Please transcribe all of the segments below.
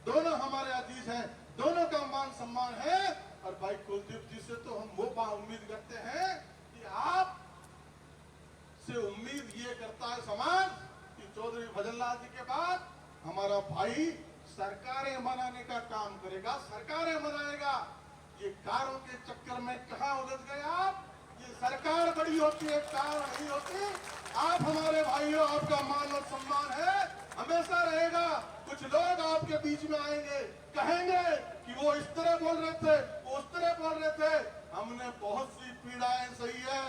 दोनों हमारे अजीज हैं, दोनों का मान सम्मान है। और भाई कुलदीप जी से तो हम वो उम्मीद करते हैं कि आप से उम्मीद ये करता है समाज कि चौधरी भजनलाल जी के बाद हमारा भाई सरकारें बनाने का काम करेगा, सरकारें बनाएगा। ये कारों के चक्कर में कहां उलझ गए आप? ये सरकार बड़ी होती है, कार नहीं होती। आप हमारे भाई हो, आपका मान और सम्मान है, हमेशा रहेगा। कुछ लोग आपके बीच में आएंगे, कहेंगे कि वो इस तरह बोल रहे थे, वो उस तरह बोल रहे थे। हमने बहुत सी पीड़ाएं सही है।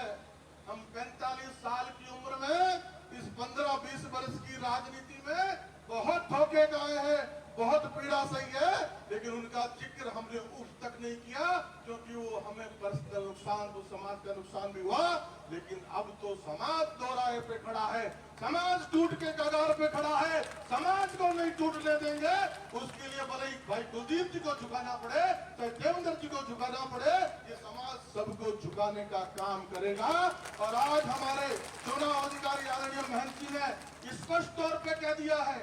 हम 45 साल की उम्र में इस 15-20 वर्ष की राजनीति में बहुत धोखे खाए हैं, बहुत पीड़ा सही है, लेकिन उनका जिक्र हमने उफ तक नहीं किया, क्योंकि वो हमें पर्सनल नुकसान, तो समाज का नुकसान भी हुआ। लेकिन अब तो समाज दोराहे पे खड़ा है, समाज टूट के कगार पे खड़ा है, समाज को नहीं टूटने देंगे। उसके लिए भले ही भाई कुलदीप जी को झुकाना पड़े, चाहे देवेंद्र जी को झुकाना पड़े, ये समाज सबको झुकाने का काम करेगा। और आज हमारे चुनाव अधिकारी आदरणीय महंत जी ने स्पष्ट तौर पे कह दिया है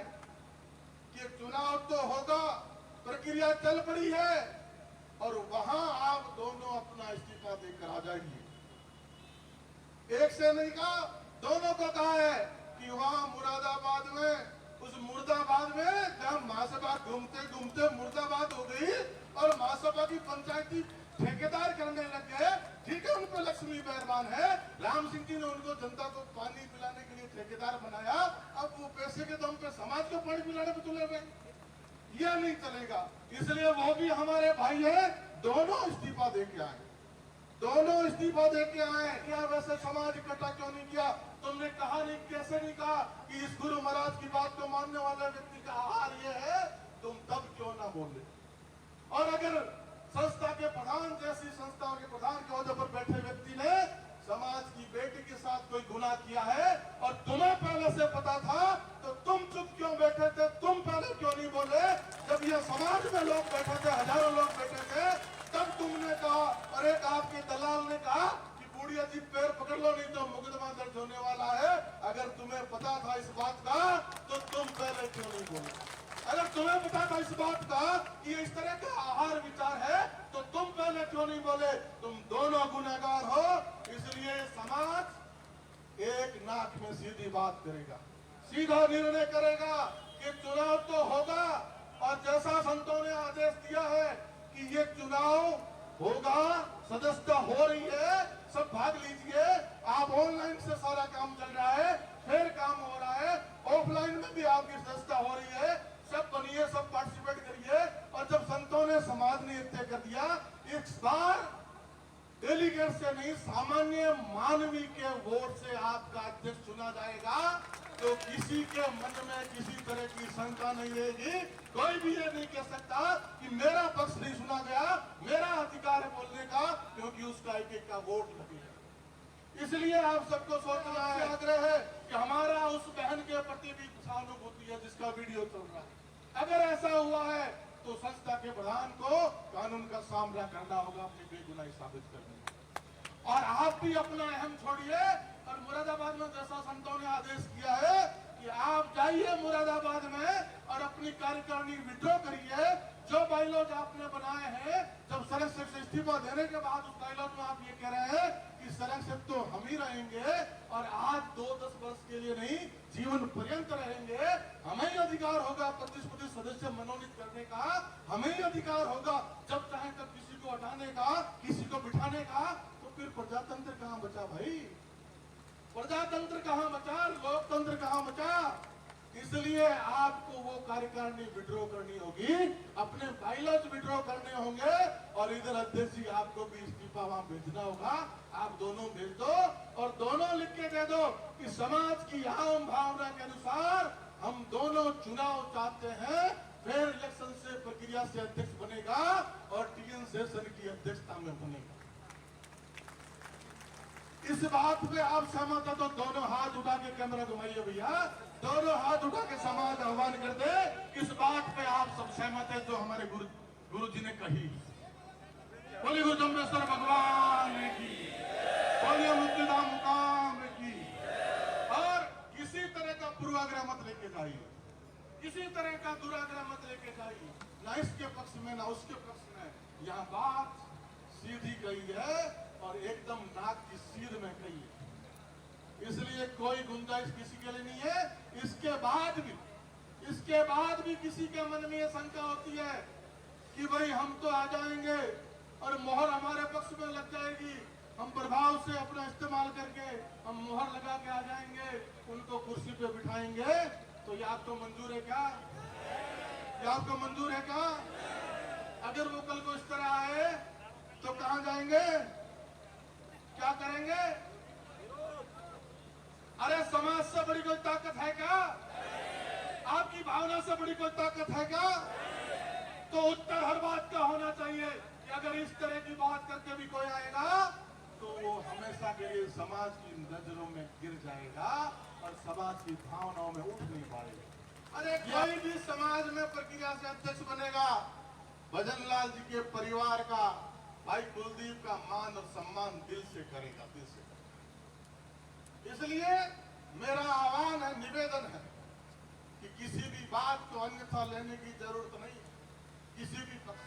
कि चुनाव तो होगा, प्रक्रिया चल पड़ी है, और वहां आप दोनों अपना इस्तीफा देकर आ जाइए। एक से नहीं कहा, दोनों को कहा है कि वहां मुरादाबाद में, उस मुर्दाबाद में जहां महासभा घूमते घूमते मुर्दाबाद हो गई और महासभा की पंचायती ठेकेदार करने लग गए। ठीक है, उन पर लक्ष्मी मेहरबान है, राम सिंह जी ने उनको जनता को पानी पिलाने के लिए ठेकेदार बनाया। अब वो पैसे के दम पे समाज को पानी पिलाने पे तुले हुए, यह नहीं चलेगा। इसलिए वो भी हमारे भाई है, दोनों इस्तीफा दे के आए, दोनों इस्तीफा दे के आए। क्या वैसे समाज इकट्ठा क्यों नहीं किया? तुमने कहा नहीं, कैसे नहीं कहा कि इस गुरु महाराज की बात को मानने वाले व्यक्ति का हाल ये है? तुम तब क्यों ना बोले? और अगर संस्था के प्रधान जैसी संस्थाओं के प्रधान के ओहदे पर बैठे व्यक्ति ने समाज की बेटी के साथ कोई गुनाह किया है और तुम्हें पहले से पता था, तो तुम चुप क्यों बैठे थे? तुम पहले क्यों नहीं बोले? जब ये समाज में लोग बैठे थे, हजारों लोग बैठे थे, तब तुमने कहा, और एक आपके दलाल ने कहा कि बूढ़िया जी पैर पकड़ लो, नहीं तो मुकदमा दर्ज होने वाला है। अगर तुम्हें पता था इस बात का, तो तुम पहले क्यों नहीं बोले? अगर तुम्हें पता था इस बात का कि इस तरह का आहार विचार है, तो तुम पहले क्यों नहीं बोले? तुम दोनों गुनहगार हो। इसलिए समाज एक नाक में सीधी बात करेगा, सीधा निर्णय करेगा कि चुनाव तो होगा। और जैसा संतों ने आदेश दिया है कि ये चुनाव होगा, सदस्यता हो रही है, सब भाग लीजिए। आप ऑनलाइन से सारा काम चल रहा है, फिर काम हो रहा है, ऑफलाइन में भी आपकी सदस्यता हो रही है। सब बनिए, सब पार्टिसिपेट करिए। और जब संतों ने, समाज ने तय कर दिया इस बार डेलीगेट से नहीं, सामान्य मानवी के वोट से आपका अध्यक्ष चुना जाएगा, तो किसी के मन में किसी तरह की शंका नहीं रहेगी। कोई भी ये नहीं कह सकता कि मेरा पक्ष नहीं सुना गया, मेरा अधिकार है बोलने का, क्योंकि उसका एक का वोट लगेगा। इसलिए आप सबको सोचना है, आग्रह है कि हमारा उस बहन के प्रति भी सहानुभूति है जिसका वीडियो चल रहा है। अगर ऐसा हुआ है तो संस्था के प्रधान को कानून का सामना करना होगा अपनी बेगुनाही साबित करने में। और आप भी अपना अहम छोड़िए और मुरादाबाद में जैसा संतों ने आदेश किया है कि आप जाइए मुरादाबाद में और अपनी कार्यकारिणी विड्रॉ करिए। जो बाइलॉज आपने बनाए हैं, जब संरक्षक से इस्तीफा देने के बाद उस बाइलॉज में आप ये कह रहे हैं कि संरक्षक तो हम ही रहेंगे, और आज 2-10 वर्ष के लिए नहीं, जीवन पर्यंत रहेंगे। हमें ही अधिकार होगा 25 सदस्य मनोनीत करने का, हमें ही अधिकार होगा जब चाहे तब किसी को हटाने का, किसी को बिठाने का। तो फिर प्रजातंत्र कहाँ बचा भाई? प्रजातंत्र कहाँ बचा? लोकतंत्र कहाँ बचा? इसलिए आपको वो कार्यकारिणी विड्रॉ करनी होगी, अपने बाइलॉज विड्रॉ करने होंगे, और इधर अध्यक्ष जी आपको भी इस्तीफा वहां भेजना होगा। आप दोनों भेज दो और दोनों लिख के दे दो कि समाज की आम भावना के अनुसार हम दोनों चुनाव चाहते हैं। फिर इलेक्शन से, प्रक्रिया से अध्यक्ष बनेगा और टीएन सेशन की अध्यक्षता में बनेगा। इस बात पे आप सहमत है तो दोनों हाथ उठा के कैमरा घुमाइए भैया, दोनों हाथ उठा के समाज आह्वान कर दे। इस बात पे आप सब सहमत है जो हमारे गुरु जी ने कही। बोलिए गुरु जम्बेश्वर भगवान की, बोलिए मुक्तिधाम मुकाम की। और किसी तरह का पूर्वाग्रह मत लेके जाइए। किसी तरह का दुराग्रह मत लेके जाइए, ना इसके पक्ष में ना उसके पक्ष में। यहाँ बात सीधी गई है और एकदम नाक की सीध में गई है, इसलिए कोई गुंजाइश किसी के लिए नहीं है। इसके बाद भी किसी के मन में ये शंका होती है कि भाई हम तो आ जाएंगे और मोहर हमारे पक्ष में लग जाएगी, हम प्रभाव से अपना इस्तेमाल करके हम मोहर लगा के आ जाएंगे, उनको कुर्सी पे बिठाएंगे। तो ये आपको मंजूर है क्या? ये आपको मंजूर है क्या? अगर वो कल को इस तरह आए तो कहां जाएंगे, क्या करेंगे? अरे समाज से बड़ी कोई ताकत है क्या? आपकी भावना से बड़ी कोई ताकत है क्या? तो उत्तर हर बात का होना चाहिए कि अगर इस तरह की बात करके भी कोई आएगा तो वो हमेशा के लिए समाज की नजरों में गिर जाएगा और समाज की भावनाओं में उठ नहीं पाएगा। अरे कोई भी समाज में प्रक्रिया से अध्यक्ष बनेगा, भजनलाल जी के परिवार का, भाई कुलदीप का मान और सम्मान दिल से करेगा, दिल से करेगा। इसलिए मेरा आह्वान है, निवेदन है कि किसी भी बात को अन्यथा लेने की जरूरत नहीं, किसी भी पक्ष।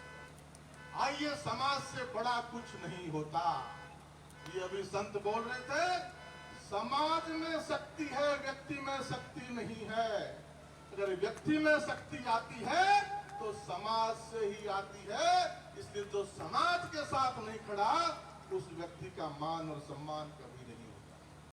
आइए, समाज से बड़ा कुछ नहीं होता। ये अभी संत बोल रहे थे, समाज में शक्ति है, व्यक्ति में शक्ति नहीं है। अगर व्यक्ति में शक्ति आती है तो समाज से ही आती है। इसलिए जो समाज के साथ नहीं खड़ा, उस व्यक्ति का मान और सम्मान कर